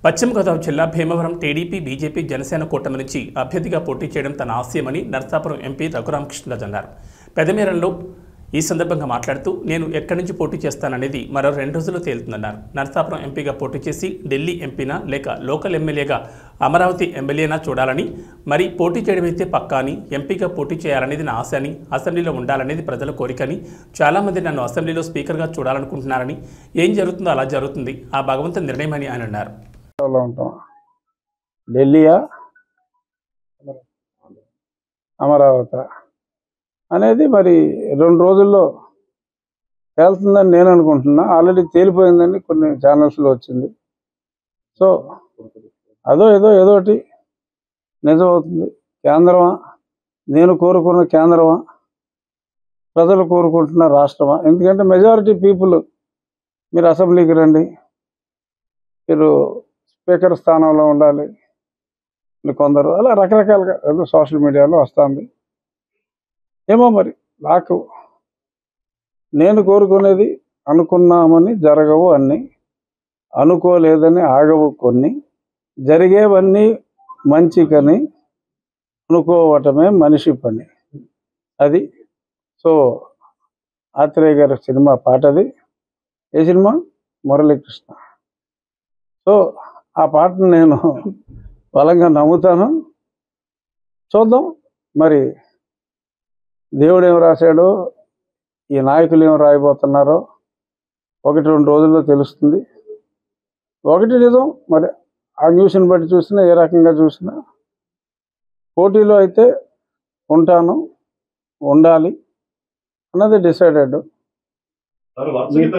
పశ్చిమ గోదావరి జిల్లా Bhimavaram TDP BJP Janasena కూటమి నుంచి అభ్యర్థిగా పోటీ చేయడం తన ఆశయమని నర్సాపురం ఎంపీ రఘురామకృష్ణరాజు అన్నారు. పెదమేరంలో ఈ సందర్భంగా మాట్లాడుతూ నేను ఎక్కడి నుంచి పోటీ చేస్తాననేది మరో 2 రోజుల్లో తేలుతుందన్నారు. నర్సాపురం ఎంపీగా పోటీ చేసి ఢిల్లీ ఎంపీనా లేక లోకల్ ఎమ్మెల్యేగా అమరావతి ఎమ్మెల్యేనా చూడాలని, మరి పోటీ చేయడమైతే పక్కా అని, ఎంపీగా పోటీ చేయాలనేది నా ఆశ అని, అసెంబ్లీలో ఉండాలనేది ప్రజల కోరికని, చాలామంది నన్ను అసెంబ్లీలో స్పీకర్గా చూడాలనుకుంటున్నారని, ఏం జరుగుతుందో అలా జరుగుతుంది, ఆ భగవంతుని నిర్ణయమని ఆయన అన్నారు. ఢిల్లీయా అమరావతి అనేది మరి 2 రోజుల్లో తేలుతుందని నేను అనుకుంటున్నా. ఆల్రెడీ తేలిపోయిందని కొన్ని ఛానల్స్లో వచ్చింది. సో ఏదోటి నిజమవుతుంది. కేంద్రమా, నేను కోరుకున్న కేంద్రమా, ప్రజలు కోరుకుంటున్న రాష్ట్రమా? ఎందుకంటే మెజారిటీ పీపుల్ మీరు అసెంబ్లీకి రండి, మీరు స్పీకర్ స్థానంలో ఉండాలి, కొందరు అలా రకరకాలుగా ఏదో సోషల్ మీడియాలో వస్తుంది. ఏమో మరి నాకు నేను కోరుకునేది అనుకున్నామని జరగవు అన్నీ, అనుకోలేదని ఆగవు కొన్ని, జరిగేవన్నీ మంచికని అనుకోవటమే మనిషి పని. అది సో ఆత్రేయ గారి సినిమా పాటది. ఏ సినిమా? మురళీకృష్ణ. సో ఆ పాటను నేను బలంగా నమ్ముతాను. చూద్దాం మరి దేవుడు ఏం రాశాడో, ఈ నాయకులు ఏం రాయబోతున్నారో 1-2 రోజుల్లో తెలుస్తుంది. ఒకటి నిజం, మరి ఆ న్యూస్ని బట్టి చూసినా, ఏ రకంగా చూసినా పోటీలో అయితే ఉంటాను, ఉండాలి అన్నది డిసైడెడ్.